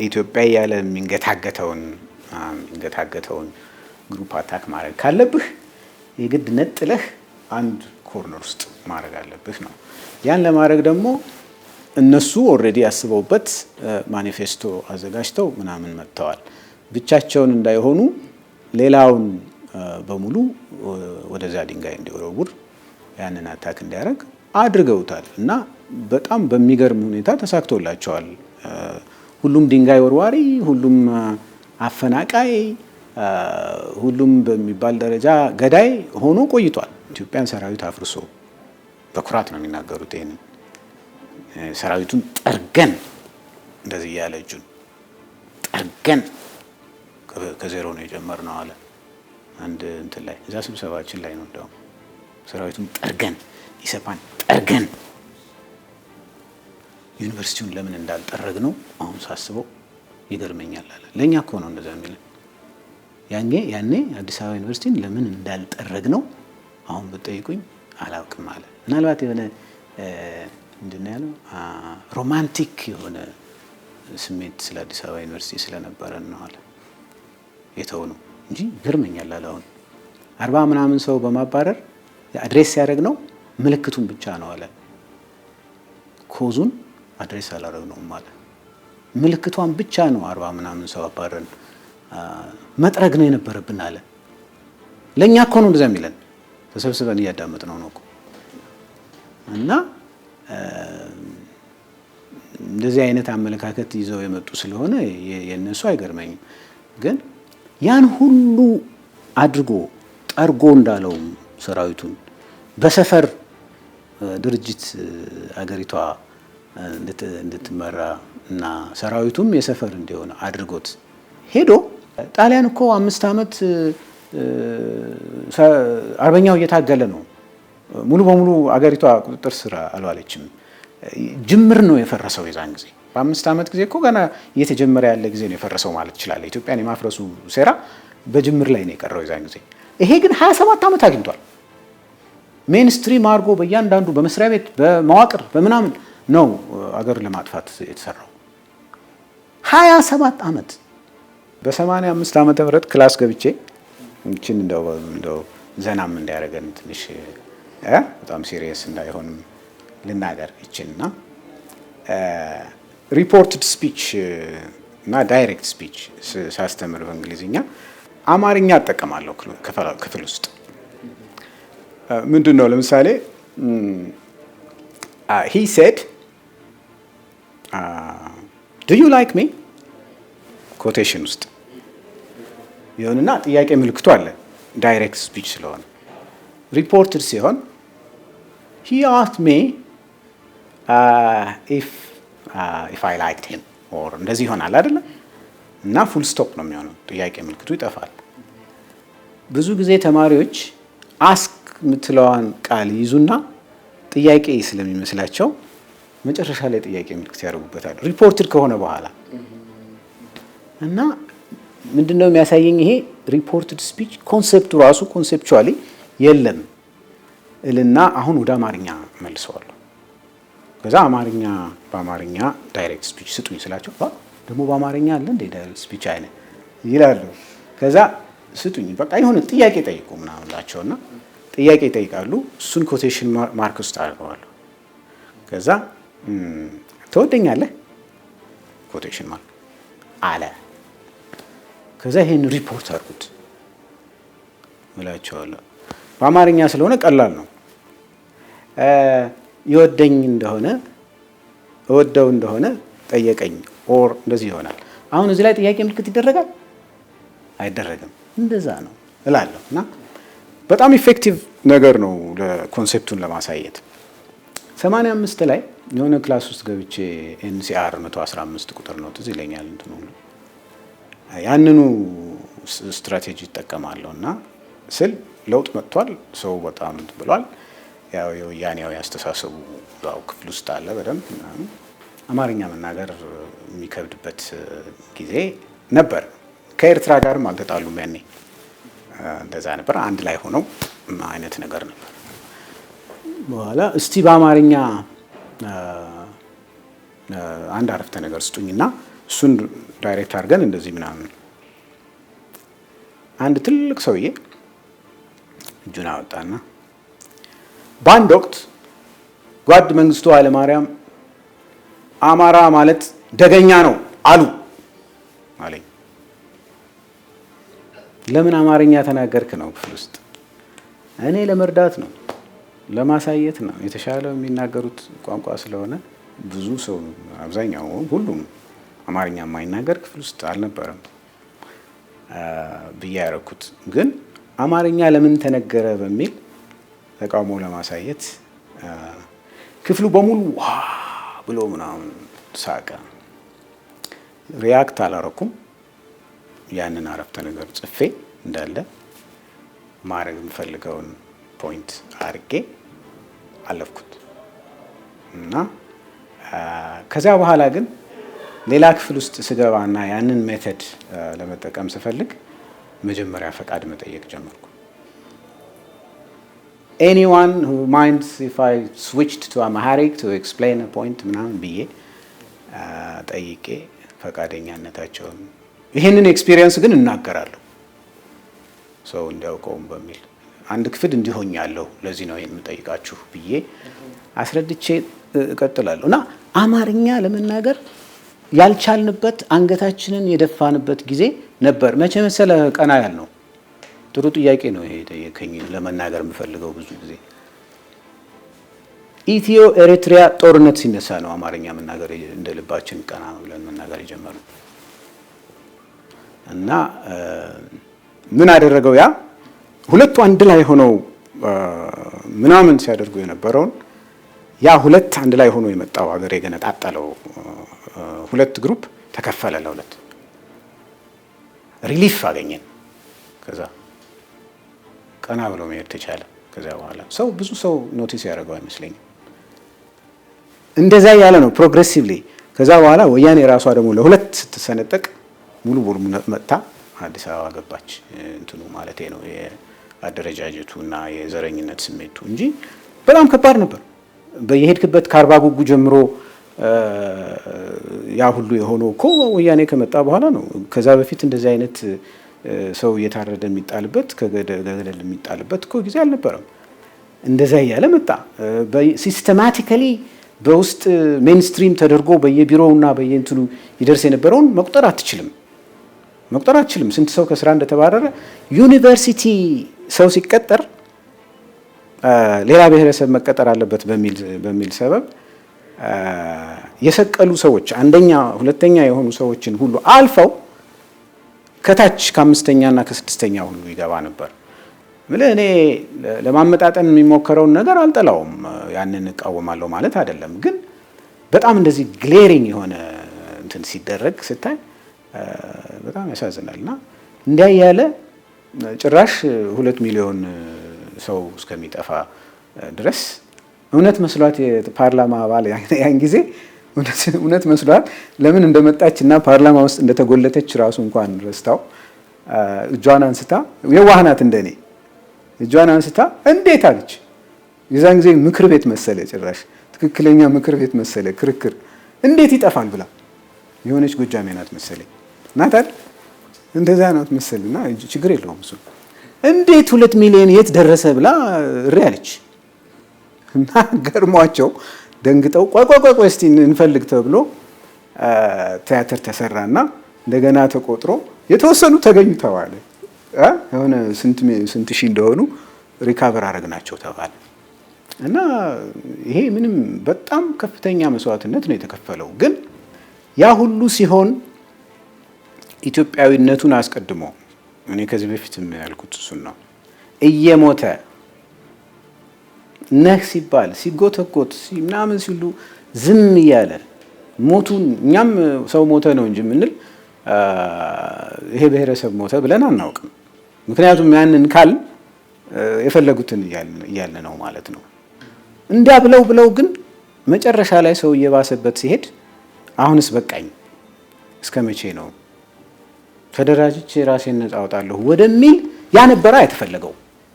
ኢትዮጵያ ያለ የሚንገታገተውን ግሩፕ አታክ ማድረግ ካለብህ የግድ ነጥለህ አንድ ኮርነር ውስጥ ማድረግ አለብህ ነው። ያን ለማድረግ ደግሞ እነሱ ኦልሬዲ ያስበውበት ማኒፌስቶ አዘጋጅተው ምናምን መጥተዋል። ብቻቸውን እንዳይሆኑ ሌላውን በሙሉ ወደዛ ድንጋይ እንዲወረውር ያንን አታክ እንዲያደርግ አድርገውታል እና በጣም በሚገርም ሁኔታ ተሳክቶላቸዋል። ሁሉም ድንጋይ ወርዋሪ፣ ሁሉም አፈናቃይ፣ ሁሉም በሚባል ደረጃ ገዳይ ሆኖ ቆይቷል። ኢትዮጵያን ሰራዊት አፍርሶ በኩራት ነው የሚናገሩት። ይሄንን ሰራዊቱን ጠርገን እንደዚህ ያለ እጁን ጠርገን ከዜሮ ነው የጀመርነው አለ አንድ እንትን ላይ እዛ ስብሰባችን ላይ ነው። እንደውም ሰራዊቱን ጠርገን ኢሰፓን ጠርገን ዩኒቨርሲቲውን ለምን እንዳልጠረግ ነው አሁን ሳስበው ይገርመኛል አለ። ለኛ እኮ ነው እንደዛ የሚል ያኔ አዲስ አበባ ዩኒቨርሲቲን ለምን እንዳልጠረግ ነው አሁን ብትጠይቁኝ አላውቅም አለ። ምናልባት የሆነ ምንድን ነው ያለው ሮማንቲክ የሆነ ስሜት ስለ አዲስ አበባ ዩኒቨርሲቲ ስለነበረን ነው አለ የተው ነው እንጂ ይገርመኛል አለ። አሁን 40 ምናምን ሰው በማባረር አድሬስ ያደረግ ነው ምልክቱን ብቻ ነው አለ። ኮዙን አድሬስ አላደረግነውም አለ። ምልክቷን ብቻ ነው 40 ምናምን ሰው አባረን መጥረግ ነው የነበረብን አለ። ለኛ እኮ ነው እንደዛ የሚለን ተሰብስበን እያዳመጥነው ነው እኮ እና እንደዚህ አይነት አመለካከት ይዘው የመጡ ስለሆነ የነሱ አይገርመኝም። ግን ያን ሁሉ አድርጎ ጠርጎ እንዳለው ሰራዊቱን በሰፈር ድርጅት አገሪቷ እንድትመራ እና ሰራዊቱም የሰፈር እንዲሆን አድርጎት ሄዶ ጣሊያን እኮ 5 ዓመት አርበኛው እየታገለ ነው። ሙሉ በሙሉ አገሪቷ ቁጥጥር ስር አልዋለችም። ጅምር ነው የፈረሰው የዛን ጊዜ። በ5 ዓመት ጊዜ እኮ ገና እየተጀመረ ያለ ጊዜ ነው የፈረሰው ማለት ይችላል። ኢትዮጵያን የማፍረሱ ሴራ በጅምር ላይ ነው የቀረው የዛን ጊዜ። ይሄ ግን 27 ዓመት አግኝቷል። ሜንስትሪም አድርጎ በእያንዳንዱ በመስሪያ ቤት በመዋቅር በምናምን ነው አገር ለማጥፋት የተሰራው 27 ዓመት። በ85 ዓመተ ምህረት ክላስ ገብቼ እንችን እንደው ዘናም እንዳያደርገን ትንሽ በጣም ሲሪየስ እንዳይሆንም ልናገር ይችልና ሪፖርትድ ስፒች እና ዳይሬክት ስፒች ሳስተምር በእንግሊዝኛ አማርኛ አጠቀማለሁ ክፍል ውስጥ። ምንድን ነው ለምሳሌ he said do you like me ኮቴሽን ውስጥ ይሁንና ጥያቄ ምልክቱ አለ ዳይሬክት ስፒች ስለሆነ። ሪፖርትድ ሲሆን he asked me if I liked him or እንደዚህ ይሆናል አይደለ? እና ፉል ስቶፕ ነው የሚሆነው፣ ጥያቄ ምልክቱ ይጠፋል። ብዙ ጊዜ ተማሪዎች አስክ የምትለዋን ቃል ይዙና ጥያቄ ስለሚመስላቸው መጨረሻ ላይ ጥያቄ ምልክት ያደርጉበታል ሪፖርትድ ከሆነ በኋላ። እና ምንድነው የሚያሳየኝ ይሄ ሪፖርትድ ስፒች ኮንሴፕቱ ራሱ ኮንሴፕቹዋሊ የለም እልና አሁን ወደ አማርኛ መልሰዋለሁ። ከዛ በአማርኛ ዳይሬክት ስፒች ስጡኝ ስላቸው ደግሞ በአማርኛ አለ እንደ ዳይሬክት ስፒች አይነት ይላሉ። ከዛ ስጡኝ በቃ የሆነ ጥያቄ ጠይቁ ምናምን ላቸውና ጥያቄ ይጠይቃሉ። እሱን ኮቴሽን ማርክ ውስጥ አድርገዋለሁ። ከዛ ትወደኛለህ ኮቴሽን ማርክ አለ። ከዛ ይሄን ሪፖርት አድርጉት እላቸዋለሁ። በአማርኛ ስለሆነ ቀላል ነው። ይወደኝ እንደሆነ እወደው እንደሆነ ጠየቀኝ ኦር እንደዚህ ይሆናል። አሁን እዚህ ላይ ጥያቄ ምልክት ይደረጋል አይደረግም? እንደዛ ነው እላለሁ። እና በጣም ኢፌክቲቭ ነገር ነው ለኮንሴፕቱን ለማሳየት። 85 ላይ የሆነ ክላስ ውስጥ ገብቼ ኤንሲአር 115 ቁጥር ነው ትዝ ይለኛል እንትኑ ያንኑ ስትራቴጂ ይጠቀማለሁ እና ስል ለውጥ መጥቷል። ሰው በጣም ብሏል። ያው የወያኔው ያስተሳሰቡ ያው ክፍል ውስጥ አለ በደንብ አማርኛ መናገር የሚከብድበት ጊዜ ነበር። ከኤርትራ ጋርም አልተጣሉም ያኔ እንደዛ ነበር። አንድ ላይ ሆነው አይነት ነገር ነበር። በኋላ እስቲ በአማርኛ አንድ አረፍተ ነገር ስጡኝና እሱን ዳይሬክት አድርገን እንደዚህ ምናምን አንድ ትልቅ ሰውዬ እጁን አወጣና በአንድ ወቅት ጓድ መንግስቱ ኃይለማርያም አማራ ማለት ደገኛ ነው አሉ አለኝ። ለምን አማርኛ ተናገርክ ነው ክፍል ውስጥ? እኔ ለመርዳት ነው፣ ለማሳየት ነው። የተሻለው የሚናገሩት ቋንቋ ስለሆነ ብዙ ሰው አብዛኛው ሁሉም አማርኛ የማይናገር ክፍል ውስጥ አልነበረም ብዬ ያደረኩት። ግን አማርኛ ለምን ተነገረ በሚል ተቃውሞ ለማሳየት ክፍሉ በሙሉ ዋ ብሎ ምናምን ሳቀ። ሪያክት አላረኩም። ያንን አረፍተ ነገር ጽፌ እንዳለ ማድረግ የምፈልገውን ፖይንት አድርጌ አለፍኩት እና ከዚያ በኋላ ግን ሌላ ክፍል ውስጥ ስገባና ያንን ሜተድ ለመጠቀም ስፈልግ መጀመሪያ ፈቃድ መጠየቅ ጀመርኩ። anyone who minds if I switched to Amharic to explain a point ምናምን ብዬ ጠይቄ ፈቃደኛነታቸውን ይሄንን ኤክስፒሪየንስ ግን እናገራለሁ ሰው እንዲያውቀውም በሚል አንድ ክፍል እንዲሆኛለሁ ለዚህ ነው የምጠይቃችሁ ብዬ አስረድቼ እቀጥላለሁ። እና አማርኛ ለመናገር ያልቻልንበት አንገታችንን የደፋንበት ጊዜ ነበር። መቼ መሰለ ቀና ያልነው? ጥሩ ጥያቄ ነው ይሄ ጠየቀኝ። ለመናገር የምፈልገው ብዙ ጊዜ ኢትዮ ኤሪትሪያ ጦርነት ሲነሳ ነው አማርኛ መናገር እንደ ልባችን ቀና ብለን መናገር የጀመረው። እና ምን አደረገው? ያ ሁለቱ አንድ ላይ ሆነው ምናምን ሲያደርጉ የነበረውን ያ ሁለት አንድ ላይ ሆኖ የመጣው ሀገር የገነጣጠለው ሁለት ግሩፕ ተከፈለ ለሁለት። ሪሊፍ አገኘን። ከዛ ቀና ብሎ መሄድ ተቻለ። ከዛ በኋላ ሰው ብዙ ሰው ኖቲስ ያደርገው አይመስለኝም። እንደዛ ያለ ነው ፕሮግሬሲቭሊ። ከዛ በኋላ ወያኔ ራሷ ደግሞ ለሁለት ስትሰነጠቅ ሙሉ ሙሉ መጥታ አዲስ አበባ ገባች። እንትኑ ማለቴ ነው የአደረጃጀቱና የዘረኝነት ስሜቱ እንጂ በጣም ከባድ ነበር። በየሄድክበት ከአርባ ጉጉ ጀምሮ ያ ሁሉ የሆነው እኮ ወያኔ ከመጣ በኋላ ነው። ከዛ በፊት እንደዚህ አይነት ሰው እየታረደ የሚጣልበት ከገደል የሚጣልበት እኮ ጊዜ አልነበረም። እንደዛ እያለ መጣ። ሲስተማቲካሊ በውስጥ ሜንስትሪም ተደርጎ በየቢሮውና በየእንትኑ ይደርስ የነበረውን መቁጠር አትችልም። ስንት ሰው ከስራ እንደተባረረ። ዩኒቨርሲቲ ሰው ሲቀጠር ሌላ ብሔረሰብ መቀጠር አለበት በሚል ሰበብ የሰቀሉ ሰዎች አንደኛ ሁለተኛ የሆኑ ሰዎችን ሁሉ አልፈው ከታች ከአምስተኛና ከስድስተኛ ሁሉ ይገባ ነበር። እኔ ለማመጣጠን የሚሞከረውን ነገር አልጠላውም፣ ያንን እቃወማለሁ ማለት አይደለም። ግን በጣም እንደዚህ ግሌሪንግ የሆነ እንትን ሲደረግ ስታይ በጣም ያሳዝናልና እንዲያ ያለ ጭራሽ 2 ሚሊዮን ሰው እስከሚጠፋ ድረስ እውነት መስሏት የፓርላማ አባል ያን ጊዜ እውነት መስሏት ለምን እንደመጣችና ፓርላማ ውስጥ እንደተጎለተች ራሱ እንኳን ረስታው እጇን አንስታ የዋህናት እንደኔ እጇን አንስታ እንዴት አለች። የዛን ጊዜ ምክር ቤት መሰለ፣ ጭራሽ ትክክለኛ ምክር ቤት መሰለ። ክርክር እንዴት ይጠፋል ብላ የሆነች ጎጃሜ ናት መሰለኝ ናታል እንደዛ ናት መሰልና ችግር የለውም እሱ እንዴት 2 ሚሊዮን የት ደረሰ ብላ እሪ አለች። እና ገርሟቸው ደንግጠው ቆይ እስቲ እንፈልግ ተብሎ ቲያትር ተሰራና እንደገና ተቆጥሮ የተወሰኑ ተገኙ ተባለ። የሆነ ስንት ሺህ እንደሆኑ ሪካቨር አረግናቸው ተባለ። እና ይሄ ምንም በጣም ከፍተኛ መስዋዕትነት ነው የተከፈለው። ግን ያ ሁሉ ሲሆን ኢትዮጵያዊነቱን አስቀድሞ እኔ ከዚህ በፊትም ያልኩት እሱን ነው። እየሞተ ነህ ሲባል ሲጎተጎት ምናምን ሲሉ ዝም እያለ ሞቱን እኛም ሰው ሞተ ነው እንጂ የምንል ይሄ ብሔረሰብ ሞተ ብለን አናውቅም። ምክንያቱም ያንን ካል የፈለጉትን እያለ ነው ማለት ነው። እንዲያ ብለው ግን መጨረሻ ላይ ሰው እየባሰበት ሲሄድ አሁንስ በቃኝ እስከ መቼ ነው ተደራጅቼ ራሴን ነፃ አወጣለሁ ወደሚል ያ ነበረ የተፈለገው።